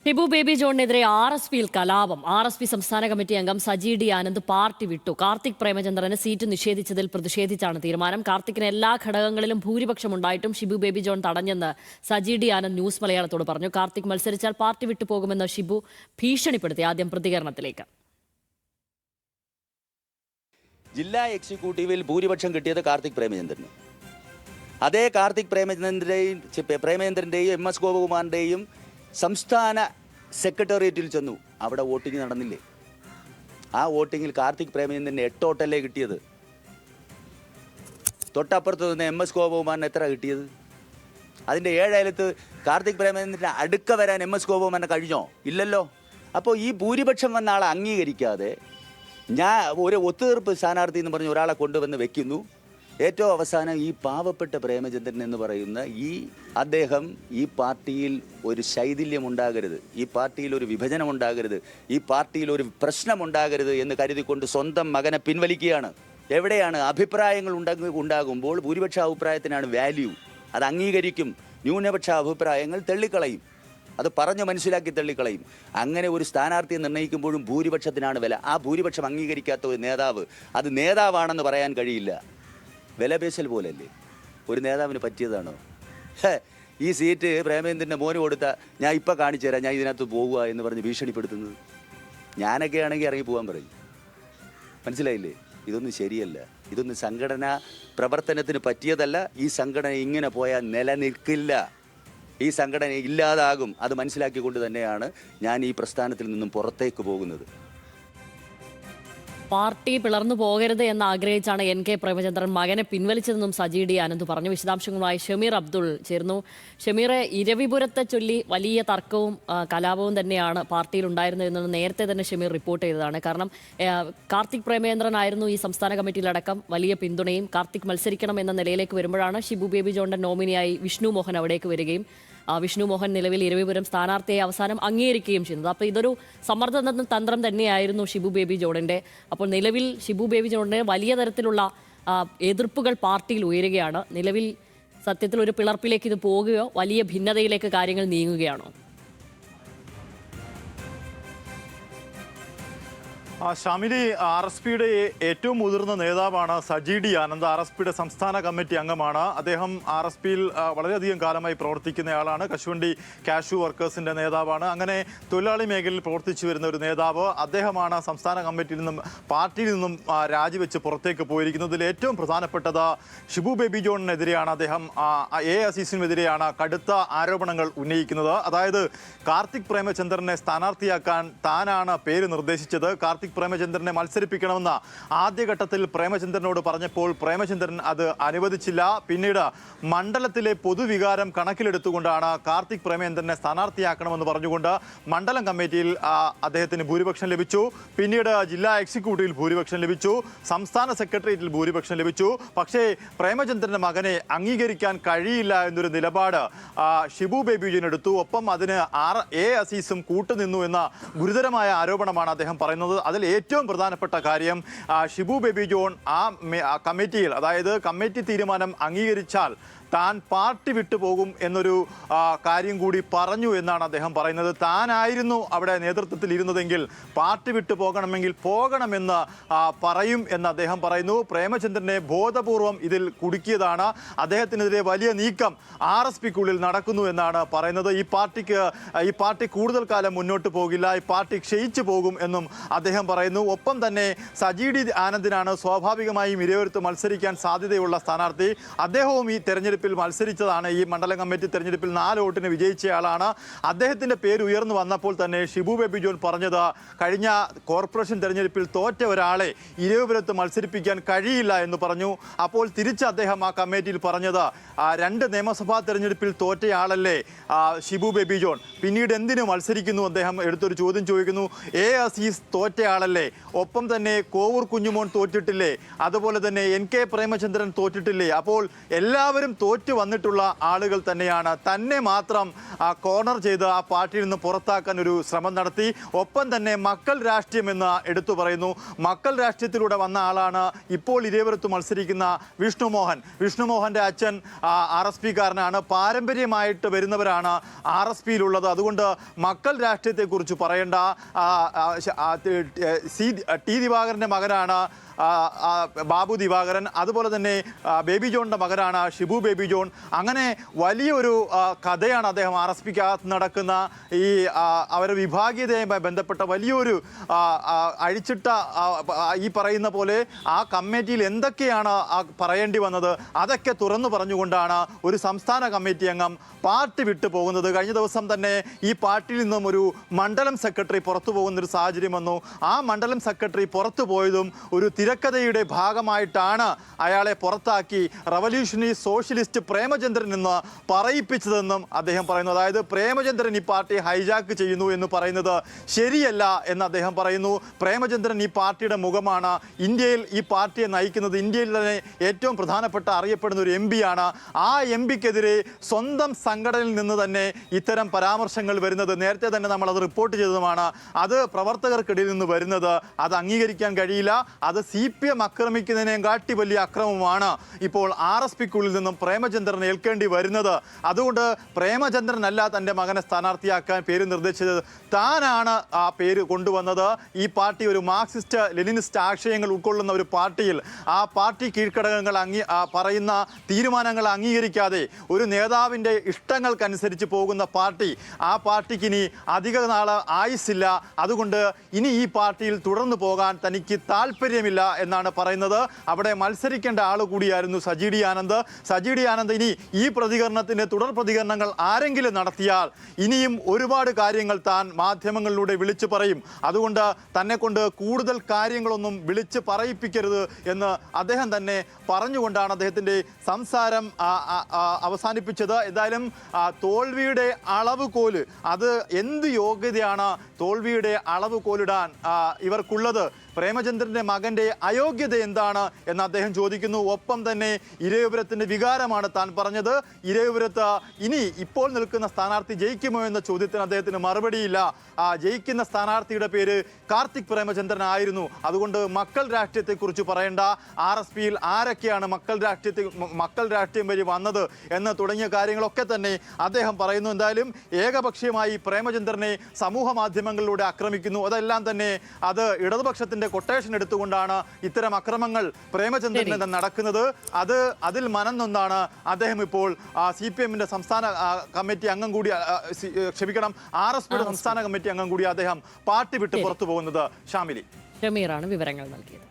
Shibu baby ജോണിനെതിരെ RSPയിൽ കലാപം. RSP സംസ്ഥാന committee അംഗം സജി ഡി ആനന്ദ് പാർട്ടി വിട്ടു. കാർത്തിക് പ്രേമചന്ദ്രന് സീറ്റ് നിഷേധിച്ചതിൽ പ്രതിഷേധിച്ചാണ് തീരുമാനം. കാർത്തിക്കിന് എല്ലാ ഘടകങ്ങളിലും ഭൂരിപക്ഷമുണ്ടായിട്ടും ഷിബു ബേബി ജോൺ തടഞ്ഞെന്ന് സജി ഡി ആനന്ദ് ന്യൂസ് മലയാളത്തോട് പറഞ്ഞു. കാർത്തിക് മത്സരിച്ചാൽ പാർട്ടി വിട്ടുപോകുമെന്ന് ഷിബു ഭീഷണിപ്പെടുത്തി. ആദ്യം പ്രതികരണത്തിലേക്ക്. ജില്ലാ എക്സിക്യൂട്ടീവിൽ ഭൂരിപക്ഷം കിട്ടിയത് കാർത്തിക് പ്രേമചന്ദ്രന്. അതേ കാർത്തിക് പ്രേമചന്ദ്രൻ്റെയും MS ഗോപകുമാറിൻ്റെയും സംസ്ഥാന സെക്രട്ടേറിയറ്റിൽ ചെന്നു. അവിടെ വോട്ടിംഗ് നടന്നില്ലേ? ആ വോട്ടിങ്ങിൽ കാർത്തിക് പ്രേമചന്ദ്രന് 8 വോട്ടല്ലേ കിട്ടിയത്. തൊട്ടപ്പുറത്ത് നിന്ന് MS ഗോപകുമാറിന് എത്ര കിട്ടിയത്? അതിൻ്റെ 7 അയലത്ത് കാർത്തിക് പ്രേമചന്ദ്രന് അടുക്ക വരാൻ MS ഗോപകുമാറിന് കഴിഞ്ഞോ? ഇല്ലല്ലോ. അപ്പോൾ ഈ ഭൂരിപക്ഷം വന്ന ആളെ അംഗീകരിക്കാതെ ഞാൻ ഒരു ഒത്തുതീർപ്പ് സ്ഥാനാർത്ഥി എന്ന് പറഞ്ഞ് ഒരാളെ കൊണ്ടുവന്ന് വെക്കുന്നു. ഏറ്റവും അവസാനം ഈ പാവപ്പെട്ട പ്രേമചന്ദ്രൻ എന്ന് പറയുന്ന അദ്ദേഹം ഈ പാർട്ടിയിൽ ഒരു ശൈഥില്യം ഉണ്ടാകരുത്, ഈ പാർട്ടിയിൽ ഒരു വിഭജനം ഉണ്ടാകരുത്, ഈ പാർട്ടിയിൽ ഒരു പ്രശ്നമുണ്ടാകരുത് എന്ന് കരുതിക്കൊണ്ട് സ്വന്തം മകനെ പിൻവലിക്കുകയാണ്. എവിടെയാണ് അഭിപ്രായങ്ങൾ ഉണ്ടാകുമ്പോൾ ഭൂരിപക്ഷ അഭിപ്രായത്തിനാണ് വാല്യൂ. അത് അംഗീകരിക്കും. ന്യൂനപക്ഷ അഭിപ്രായങ്ങൾ തള്ളിക്കളയും. അത് പറഞ്ഞു മനസ്സിലാക്കി തള്ളിക്കളയും. അങ്ങനെ ഒരു സ്ഥാനാർത്ഥിയെ നിർണ്ണയിക്കുമ്പോഴും ഭൂരിപക്ഷത്തിനാണ് വില. ആ ഭൂരിപക്ഷം അംഗീകരിക്കാത്ത ഒരു നേതാവ് അത് നേതാവാണെന്ന് പറയാൻ കഴിയില്ല. വിലപേശൽ പോലല്ലേ? ഒരു നേതാവിന് പറ്റിയതാണോ? ഈ സീറ്റ് പ്രേമചന്ദ്രൻ്റെ മോന് കൊടുത്താൽ ഞാൻ ഇപ്പം കാണിച്ചു തരാം, ഞാൻ ഇതിനകത്ത് പോകുക എന്ന് പറഞ്ഞ് ഭീഷണിപ്പെടുത്തുന്നത്. ഞാനൊക്കെ ആണെങ്കിൽ ഇറങ്ങി പോകാൻ പറയും. മനസ്സിലായില്ലേ? ഇതൊന്നും ശരിയല്ല. ഇതൊന്നും സംഘടനാ പ്രവർത്തനത്തിന് പറ്റിയതല്ല. ഈ സംഘടന ഇങ്ങനെ പോയാൽ നിലനിൽക്കില്ല. ഈ സംഘടന ഇല്ലാതാകും. അത് മനസ്സിലാക്കിക്കൊണ്ട് തന്നെയാണ് ഞാൻ ഈ പ്രസ്ഥാനത്തിൽ നിന്നും പുറത്തേക്ക് പോകുന്നത്. പാർട്ടി പിളർന്നു പോകരുത് എന്ന് ആഗ്രഹിച്ചാണ് NK പ്രേമചന്ദ്രൻ മകനെ പിൻവലിച്ചതെന്നും സജി ഡി ആനന്ദ് പറഞ്ഞു. വിശദാംശങ്ങളുമായി ഷമീർ അബ്ദുൾ ചേർന്നു. ഷമീറെ, ഇരവിപുരത്തെ ചൊല്ലി വലിയ തർക്കവും കലാപവും തന്നെയാണ് പാർട്ടിയിൽ ഉണ്ടായിരുന്നതെന്ന് നേരത്തെ തന്നെ ഷമീർ റിപ്പോർട്ട് ചെയ്തതാണ്. കാരണം കാർത്തിക് പ്രേമചന്ദ്രനായിരുന്നു ഈ സംസ്ഥാന കമ്മിറ്റിയിലടക്കം വലിയ പിന്തുണയും. കാർത്തിക് മത്സരിക്കണം എന്ന നിലയിലേക്ക് വരുമ്പോഴാണ് ഷിബു ബേബി ജോണിന്റെ നോമിനിയായി വിഷ്ണു മോഹൻ അവിടേക്ക് വരികയും വിഷ്ണു മോഹൻ നിലവിൽ ഇരവിപുരം സ്ഥാനാർത്ഥിയെ അവസാനം അംഗീകരിക്കുകയും ചെയ്യുന്നത്. അപ്പോൾ ഇതൊരു സമ്മർദ്ദ തന്ത്രം തന്നെയായിരുന്നു ഷിബു ബേബി ജോണിൻ്റെ. അപ്പോൾ നിലവിൽ ഷിബു ബേബി ജോണിന് വലിയ തരത്തിലുള്ള എതിർപ്പുകൾ പാർട്ടിയിൽ ഉയരുകയാണ്. നിലവിൽ സത്യത്തിൽ ഒരു പിളർപ്പിലേക്ക് ഇത് പോകുകയോ വലിയ ഭിന്നതയിലേക്ക് കാര്യങ്ങൾ നീങ്ങുകയാണോ? ഷാമിലി, RSPയുടെ ഏറ്റവും മുതിർന്ന നേതാവാണ് സജി ഡി ആനന്ദ്. RSPയുടെ സംസ്ഥാന കമ്മിറ്റി അംഗമാണ് അദ്ദേഹം. RSPയിൽ വളരെയധികം കാലമായി പ്രവർത്തിക്കുന്നയാളാണ്. കശുവണ്ടി കാഷ്യൂ വർക്കേഴ്സിന്റെ നേതാവാണ്. അങ്ങനെ തൊഴിലാളി മേഖലയിൽ പ്രവർത്തിച്ചു വരുന്ന ഒരു നേതാവ്. അദ്ദേഹമാണ് സംസ്ഥാന കമ്മിറ്റിയിൽ നിന്നും പാർട്ടിയിൽ നിന്നും രാജിവെച്ച് പുറത്തേക്ക് പോയിരിക്കുന്നത്. ഇതിൽ ഏറ്റവും പ്രധാനപ്പെട്ടത് ഷിബു ബേബി ജോണിനെതിരെയാണ്. അദ്ദേഹം അസീസിനെതിരെയാണ് കടുത്ത ആരോപണങ്ങൾ ഉന്നയിക്കുന്നത്. അതായത് കാർത്തിക് പ്രേമചന്ദ്രനെ സ്ഥാനാർത്ഥിയാക്കാൻ താനാണ് പേര് നിർദ്ദേശിച്ചത്. കാർത്തിക് പ്രേമചന്ദ്രനെ മത്സരിപ്പിക്കണമെന്ന് ആദ്യഘട്ടത്തിൽ പ്രേമചന്ദ്രനോട് പറഞ്ഞപ്പോൾ പ്രേമചന്ദ്രൻ അത് അനുവദിച്ചില്ല. പിന്നീട് മണ്ഡലത്തിലെ പൊതുവികാരം കണക്കിലെടുത്തുകൊണ്ടാണ് കാർത്തിക് പ്രേമചന്ദ്രനെ സ്ഥാനാർത്ഥിയാക്കണമെന്ന് പറഞ്ഞുകൊണ്ട് മണ്ഡലം കമ്മിറ്റിയിൽ അദ്ദേഹത്തിന് ഭൂരിപക്ഷം ലഭിച്ചു. പിന്നീട് ജില്ലാ എക്സിക്യൂട്ടീവിൽ ഭൂരിപക്ഷം ലഭിച്ചു. സംസ്ഥാന സെക്രട്ടേറിയറ്റിൽ ഭൂരിപക്ഷം ലഭിച്ചു. പക്ഷേ പ്രേമചന്ദ്രന്റെ മകനെ അംഗീകരിക്കാൻ കഴിയില്ല എന്നൊരു നിലപാട് ഷിബു ബേബി ജോൺ എടുത്തു. ഒപ്പം അതിന് അസീസും കൂട്ടുനിന്നു എന്ന ഗുരുതരമായ ആരോപണമാണ് അദ്ദേഹം പറയുന്നത്. അതിൽ ഏറ്റവും പ്രധാനപ്പെട്ട കാര്യം ഷിബു ബേബി ജോൺ കമ്മിറ്റിയിൽ, അതായത് കമ്മിറ്റി തീരുമാനം അംഗീകരിച്ചാൽ താൻ പാർട്ടി വിട്ടുപോകും എന്നൊരു കാര്യം കൂടി പറഞ്ഞു എന്നാണ് അദ്ദേഹം പറയുന്നത്. താനായിരുന്നു അവിടെ നേതൃത്വത്തിൽ ഇരുന്നതെങ്കിൽ പാർട്ടി വിട്ടു പോകണമെന്ന് പറയും എന്ന് അദ്ദേഹം പറയുന്നു. പ്രേമചന്ദ്രനെ ബോധപൂർവം ഇതിൽ കുടുക്കിയതാണ്. അദ്ദേഹത്തിനെതിരെ വലിയ നീക്കം RSPക്കുള്ളിൽ നടക്കുന്നു എന്നാണ് പറയുന്നത്. ഈ പാർട്ടി കൂടുതൽ കാലം മുന്നോട്ട് പോകില്ല, ഈ പാർട്ടി ക്ഷയിച്ചു പോകും എന്നും അദ്ദേഹം പറയുന്നു. ഒപ്പം തന്നെ സജി ഡി ആനന്ദിനാണ് സ്വാഭാവികമായും ഇരവിപുരത്ത് മത്സരിക്കാൻ സാധ്യതയുള്ള സ്ഥാനാർത്ഥി. അദ്ദേഹവും ഈ തെരഞ്ഞെടുപ്പ് മത്സരിച്ചതാണ്. ഈ മണ്ഡലം കമ്മിറ്റി തെരഞ്ഞെടുപ്പിൽ 4 വോട്ടിന് വിജയിച്ചയാളാണ്. അദ്ദേഹത്തിന്റെ പേര് ഉയർന്നു വന്നപ്പോൾ തന്നെ ഷിബു ബേബി ജോൺ പറഞ്ഞത് കഴിഞ്ഞ കോർപ്പറേഷൻ തെരഞ്ഞെടുപ്പിൽ തോറ്റ ഒരാളെ ഇരവിപുരത്ത് മത്സരിപ്പിക്കാൻ കഴിയില്ല എന്ന് പറഞ്ഞു. അപ്പോൾ തിരിച്ച് അദ്ദേഹം ആ കമ്മിറ്റിയിൽ പറഞ്ഞത് 2 നിയമസഭാ തെരഞ്ഞെടുപ്പിൽ തോറ്റയാളല്ലേ ഷിബു ബേബി ജോൺ, പിന്നീട് എന്തിനു മത്സരിക്കുന്നു? അദ്ദേഹം എടുത്തൊരു ചോദ്യം ചോദിക്കുന്നു. അസീസ് തോറ്റയാളല്ലേ? ഒപ്പം തന്നെ കോവൂർ കുഞ്ഞുമോൻ തോറ്റിട്ടില്ലേ? അതുപോലെ തന്നെ NK പ്രേമചന്ദ്രൻ തോറ്റിട്ടില്ലേ? അപ്പോൾ എല്ലാവരും തോറ്റു വന്നിട്ടുള്ള ആളുകൾ തന്നെയാണ്. തന്നെ മാത്രം കോർണർ ചെയ്ത് ആ പാർട്ടിയിൽ നിന്ന് പുറത്താക്കാൻ ഒരു ശ്രമം നടത്തി. ഒപ്പം തന്നെ മക്കൾ രാഷ്ട്രീയം എന്ന് എടുത്തു പറയുന്നു. മക്കൾ രാഷ്ട്രീയത്തിലൂടെ വന്ന ആളാണ് ഇപ്പോൾ ഇരേപുരത്ത് മത്സരിക്കുന്ന വിഷ്ണുമോഹൻ. വിഷ്ണുമോഹന്റെ അച്ഛൻ RSP കാരനാണ്. പാരമ്പര്യമായിട്ട് വരുന്നവരാണ് RSPയിലുള്ളത്. അതുകൊണ്ട് മക്കൾ രാഷ്ട്രീയത്തെക്കുറിച്ച് പറയേണ്ട. ടി ദിവാകരന്റെ മകനാണ് ബാബു ദിവാകരൻ. അതുപോലെ തന്നെ ബേബി ജോണിന്റെ മകനാണ് ഷിബു ബേബി ജോൺ. അങ്ങനെ വലിയൊരു കഥയാണ് അദ്ദേഹം RSPക്കകത്ത് നടക്കുന്ന ഈ അവരുടെ വിഭാഗീയതയുമായി ബന്ധപ്പെട്ട വലിയൊരു അഴിച്ചിട്ട ഈ പറയുന്ന പോലെ ആ കമ്മിറ്റിയിൽ എന്തൊക്കെയാണ് പറയേണ്ടി വന്നത് അതൊക്കെ തുറന്നു പറഞ്ഞുകൊണ്ടാണ് ഒരു സംസ്ഥാന കമ്മിറ്റി അംഗം പാർട്ടി വിട്ടു പോകുന്നത്. കഴിഞ്ഞ ദിവസം തന്നെ ഈ പാർട്ടിയിൽ നിന്നും ഒരു മണ്ഡലം സെക്രട്ടറി പുറത്തു പോകുന്നൊരു സാഹചര്യം വന്നു. ആ മണ്ഡലം സെക്രട്ടറി പുറത്തു പോയതും ഒരു തിരക്കഥയുടെ ഭാഗമായിട്ടാണ് അയാളെ പുറത്താക്കി റവല്യൂഷണറി സോഷ്യലിസ്റ്റ് പ്രേമചന്ദ്രൻ എന്ന് പറയിപ്പിച്ചതെന്നും അദ്ദേഹം പറയുന്നു. അതായത് പ്രേമചന്ദ്രൻ ഈ പാർട്ടി ഹൈജാക്ക് ചെയ്യുന്നു എന്ന് പറയുന്നത് ശരിയല്ല എന്ന് അദ്ദേഹം പറയുന്നു. പ്രേമചന്ദ്രൻ ഈ പാർട്ടിയുടെ മുഖമാണ്. ഇന്ത്യയിൽ ഈ പാർട്ടിയെ നയിക്കുന്നത് ഇന്ത്യയിൽ തന്നെ ഏറ്റവും പ്രധാനപ്പെട്ട അറിയപ്പെടുന്ന ഒരു MP ആണ്. ആ MPക്കെതിരെ സ്വന്തം സംഘടനയിൽ നിന്ന് തന്നെ ഇത്തരം പരാമർശങ്ങൾ വരുന്നത് നേരത്തെ തന്നെ നമ്മൾ അത് റിപ്പോർട്ട് ചെയ്തതുമാണ്. അത് പ്രവർത്തകർക്കിടയിൽ നിന്ന് വരുന്നത് അത് അംഗീകരിക്കാൻ കഴിയില്ല. അത് CPM ആക്രമിക്കുന്നതിനേയും കാട്ടി വലിയ അക്രമമാണ് ഇപ്പോൾ RSPക്കുള്ളിൽ നിന്നും പ്രേമചന്ദ്രൻ ഏൽക്കേണ്ടി വരുന്നത്. അതുകൊണ്ട് പ്രേമചന്ദ്രനല്ല തൻ്റെ മകനെ സ്ഥാനാർത്ഥിയാക്കാൻ പേര് നിർദ്ദേശിച്ചത്, താനാണ് ആ പേര് കൊണ്ടുവന്നത്. ഈ പാർട്ടി ഒരു മാർക്സിസ്റ്റ് ലെനിനിസ്റ്റ് ആശയങ്ങൾ ഉൾക്കൊള്ളുന്ന ഒരു പാർട്ടിയിൽ ആ പാർട്ടി കീഴ്ഘടകങ്ങൾ പറയുന്ന തീരുമാനങ്ങൾ അംഗീകരിക്കാതെ ഒരു നേതാവിൻ്റെ ഇഷ്ടങ്ങൾക്കനുസരിച്ച് പോകുന്ന പാർട്ടി, ആ പാർട്ടിക്ക് ഇനി അധിക നാൾ ആയുസില്ല. അതുകൊണ്ട് ഇനി ഈ പാർട്ടിയിൽ തുടർന്നു പോകാൻ തനിക്ക് താല്പര്യമില്ല എന്നാണ് പറയുന്നത്. അവിടെ മത്സരിക്കേണ്ട ആൾ കൂടിയായിരുന്നു സജി ഡി ആനന്ദ്. സജി ഡി ആനന്ദ് ഇനി ഈ പ്രതികരണത്തിന് തുടർ പ്രതികരണങ്ങൾ ആരെങ്കിലും നടത്തിയാൽ ഇനിയും ഒരുപാട് കാര്യങ്ങൾ താൻ മാധ്യമങ്ങളിലൂടെ വിളിച്ചു പറയും. അതുകൊണ്ട് തന്നെ കൊണ്ട് കൂടുതൽ കാര്യങ്ങളൊന്നും വിളിച്ച് പറയിപ്പിക്കരുത് എന്ന് അദ്ദേഹം തന്നെ പറഞ്ഞുകൊണ്ടാണ് അദ്ദേഹത്തിൻ്റെ സംസാരം അവസാനിപ്പിച്ചത്. എന്തായാലും തോൽവിയുടെ അളവുകോല്, അത് എന്ത് യോഗ്യതയാണ് തോൽവിയുടെ അളവുകോലിടാൻ ഇവർക്കുള്ളത്? പ്രേമചന്ദ്രന്റെ മകന്റെ അയോഗ്യത എന്താണ് എന്ന് അദ്ദേഹം ചോദിക്കുന്നു. ഒപ്പം തന്നെ ഇരവിപുരത്തിന്റെ വികാരമാണ് താൻ പറഞ്ഞത്. ഇരവിപുരത്ത് ഇനി ഇപ്പോൾ നിൽക്കുന്ന സ്ഥാനാർത്ഥി ജയിക്കുമോ എന്ന ചോദ്യത്തിന് അദ്ദേഹത്തിന് മറുപടിയില്ല. ജയിക്കുന്ന സ്ഥാനാർത്ഥിയുടെ പേര് കാർത്തിക് പ്രേമചന്ദ്രൻ ആയിരുന്നു. അതുകൊണ്ട് മക്കൾ രാഷ്ട്രീയത്തെക്കുറിച്ച് പറയേണ്ട. RSPയിൽ ആരൊക്കെയാണ് മക്കൾ രാഷ്ട്രീയം വഴി വന്നത് എന്ന് തുടങ്ങിയ കാര്യങ്ങളൊക്കെ തന്നെ അദ്ദേഹം പറയുന്നു. എന്തായാലും ഏകപക്ഷീയമായി പ്രേമചന്ദ്രനെ സമൂഹ മാധ്യമങ്ങളിലൂടെ ആക്രമിക്കുന്നു. അതെല്ലാം തന്നെ അത് ഇടതുപക്ഷത്തിന്റെ കൊട്ടേഷൻ എടുത്തുകൊണ്ടാണ് ഇത്തരം അക്രമങ്ങൾ പ്രേമചന്ദ്രൻ നടക്കുന്നത്. അതിൽ മനംനൊന്നാണ് അദ്ദേഹം ഇപ്പോൾ CPMന്റെ സംസ്ഥാന കമ്മിറ്റി അംഗം കൂടി RSPയുടെ സംസ്ഥാന കമ്മിറ്റി അംഗം കൂടി അദ്ദേഹം പാർട്ടി വിട്ട് പുറത്തു പോകുന്നത്. ഷാമിലി, ഷമീറാണ് വിവരങ്ങൾ നൽകിയത്.